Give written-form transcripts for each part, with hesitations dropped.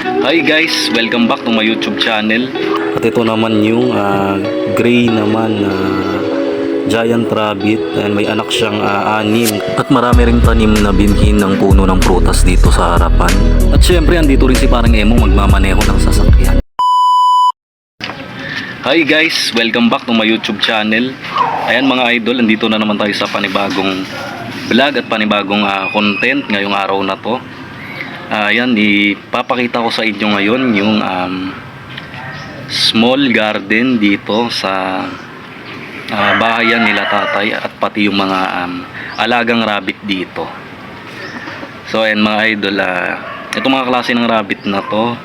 Hi guys, welcome back to my YouTube channel. At ito naman yung gray naman na giant rabbit. And may anak siyang anim. At marami ring tanim na binhin ng puno ng prutas dito sa harapan. At syempre andito rin si parang Emo magmamaneho ng sasakyan. Hi guys, welcome back to my YouTube channel. Ayan mga idol, andito na naman tayo sa panibagong vlog at panibagong content ngayong araw na to. Ayan, ipapakita ko sa inyo ngayon yung small garden dito sa bahayan nila tatay at pati yung mga alagang rabbit dito. So ayan mga idol, itong mga klase ng rabbit na to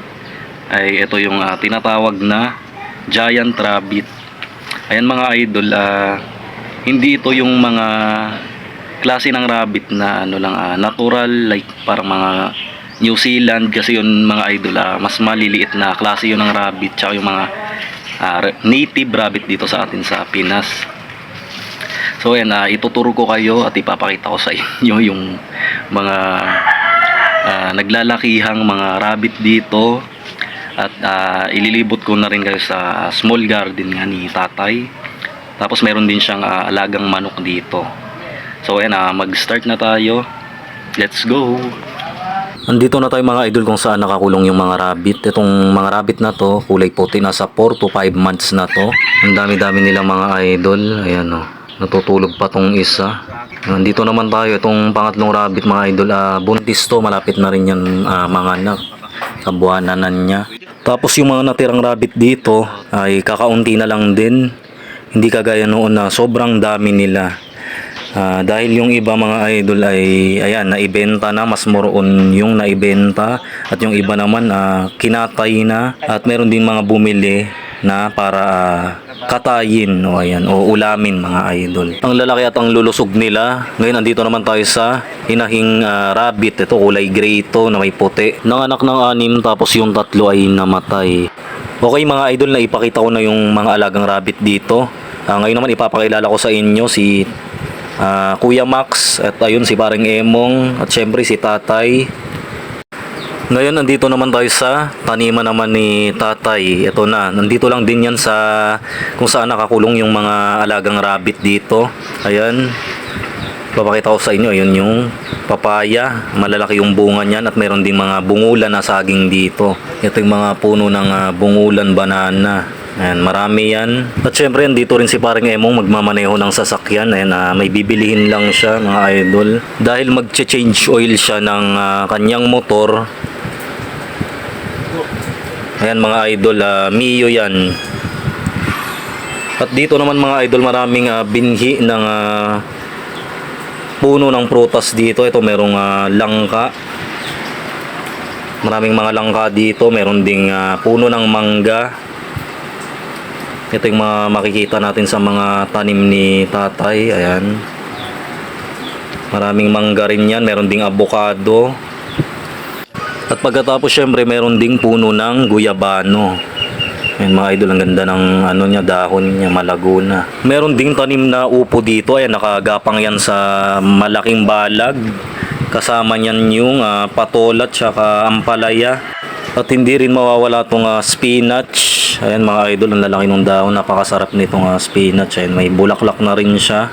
ay ito yung tinatawag na giant rabbit. Ayan mga idol, hindi ito yung mga klase ng rabbit na ano lang, natural, like parang mga New Zealand, kasi yun mga idol, mas maliliit na klase yun ng rabbit, tsaka yung mga native rabbit dito sa atin sa Pinas. So ayan, ituturo ko kayo at ipapakita ko sa inyo yung mga naglalakihang mga rabbit dito. At ililibot ko na rin kayo sa small garden nga ni tatay. Tapos meron din siyang alagang manok dito. So ayan, mag-start na tayo. Let's go! Andito na tayo mga idol kung saan nakakulong yung mga rabbit. Itong mga rabbit na to, kulay puti, nasa 4 to 5 months na to. Ang dami-dami nilang mga idol. Ayan o, natutulog pa tong isa. Andito naman tayo, itong pangatlong rabbit mga idol, buntis to, malapit na rin yan mga anak. Kabuananan niya. Tapos yung mga natirang rabbit dito ay kakaunti na lang din. Hindi kagaya noon na sobrang dami nila. Dahil yung iba mga idol ay ayan, naibenta na, mas more on yung naibenta, at yung iba naman kinatay na, at meron din mga bumili na para katayin o ayan, o ulamin mga idol. Ang lalaki at ang lulusog nila. Ngayon andito naman tayo sa hinahing rabbit. Ito kulay gray ito na may puti. Nanganak ng 6, tapos yung 3 ay namatay. Okay mga idol, na ipakita ko na yung mga alagang rabbit dito. Ngayon naman ipapakilala ko sa inyo si Kuya Max, at ayun si parang Emong, at syempre si tatay. Ngayon nandito naman tayo sa taniman naman ni tatay. Ito na, nandito lang din yan sa kung saan nakakulong yung mga alagang rabbit dito. Ayan, papakita ko sa inyo, ayun yung papaya, malalaki yung bunga niyan, at meron ding mga bungulan na saging dito. Ito yung mga puno ng bungulan banana. Ayan, marami yan. At syempre dito rin si parang Emong magmamaneho ng sasakyan. Ayan, may bibilihin lang siya mga idol. Dahil mag-change oil siya ng kanyang motor. Ayan mga idol, Mio yan. At dito naman mga idol, maraming binhi ng puno ng prutas dito. Ito merong langka. Maraming mga langka dito. Meron ding puno ng mangga. Ito yung mga makikita natin sa mga tanim ni tatay. Ayan, maraming mangga rin yan. Meron ding avocado. At pagkatapos syempre meron ding puno ng guyabano. Ayan mga idol, ang ganda ng ano niya, dahon niya, malago na. Meron ding tanim na upo dito. Ayan, nakagapang yan sa malaking balag. Kasama niyan yung patola at saka ampalaya. At hindi rin mawawala itong spinach. Ayan mga idol, ang lalaki ng dahon, napakasarap nitong spinach. Ayan, may bulaklak na rin siya.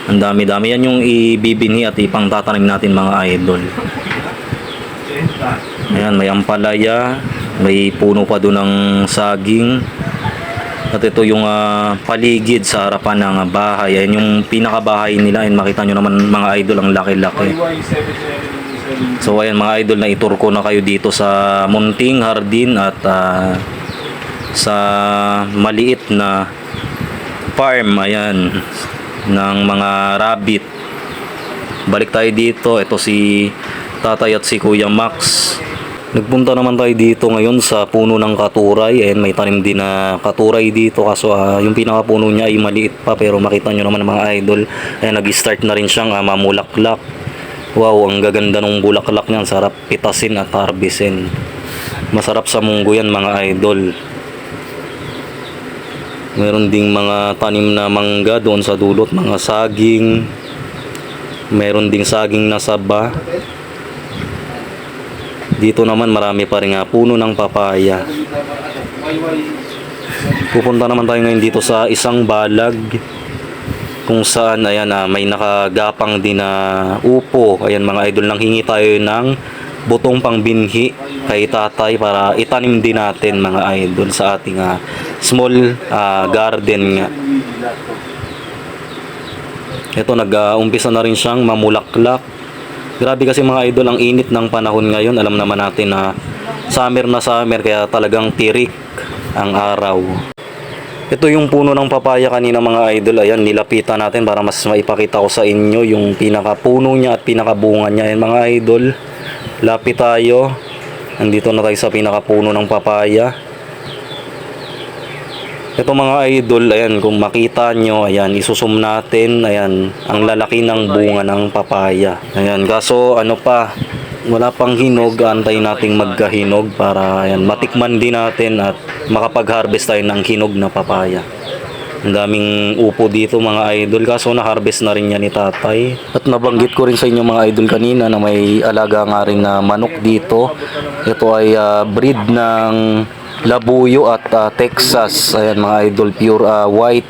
Ang dami-dami. Yan yung ibibinhi at ipang tatanim natin mga idol. Ayan, may ampalaya, may puno pa doon ng saging. At ito yung paligid sa harapan ng bahay. Ayan yung pinakabahay nila. Ayan, makita nyo naman mga idol, ang laki-laki. So ayan mga idol, na itur ko na kayo dito sa munting hardin at sa maliit na farm, ayan, ng mga rabbit. Balik tayo dito. Ito si tatay at si Kuya Max. Nagpunta naman tayo dito ngayon sa puno ng katuray. Ayan, may tanim din na katuray dito, kaso yung pinakapuno niya ay maliit pa, pero makita nyo naman mga idol, ayan, nag-start na rin siyang mamulaklak. Wow, ang gaganda ng bulaklak niyan. Sarap pitasin at harbisin. Masarap sa munggo yan mga idol. Meron ding mga tanim na mangga doon sa dulot, mga saging. Meron ding saging na saba. Dito naman marami pa rin puno ng papaya. Pupunta naman tayo ngayon dito sa isang balag kung saan ayan may nakagapang din na upo. Ayan mga idol, nang hingi tayo ng butong pangbinhi kay tatay para itanim din natin mga idol sa ating small garden nga. Ito nag-umpisa na rin siyang mamulaklak. Grabe kasi mga idol ang init ng panahon ngayon. Alam naman natin na summer na summer kaya talagang tirik ang araw. Ito yung puno ng papaya kanina mga idol. Ayan, nilapitan natin para mas maipakita ko sa inyo yung pinakapuno niya at pinakabunga niya. Ayan mga idol, lapit tayo. Nandito na tayo sa pinakapuno ng papaya. Ito mga idol, ayan, kung makita nyo, ayan, isusum natin, ayan, ang lalaki ng bunga ng papaya. Ayan, kaso ano pa, wala pang hinog, antayin nating magkahinog para ayan, matikman din natin at makapag-harvest tayo ng hinog na papaya. Ang daming upo dito mga idol, kaso na-harvest na rin yan ni tatay. At nabanggit ko rin sa inyo mga idol kanina na may alaga nga rin na manok dito. Ito ay breed ng Labuyo at Texas. Ayan mga idol, pure white.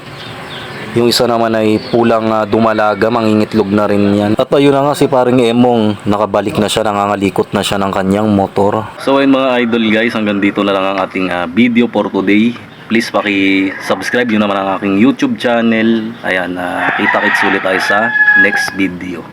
Yung isa naman ay pulang dumalaga, mangingitlog na rin yan. At ayun na nga si paring Emong, nakabalik na siya, nangangalikot na siya ng kanyang motor. So ayun mga idol guys, hanggang dito na lang ang ating video for today. Please paki-subscribe yun naman ang aking YouTube channel. Ayan, kita-kits ulit tayo sa next video.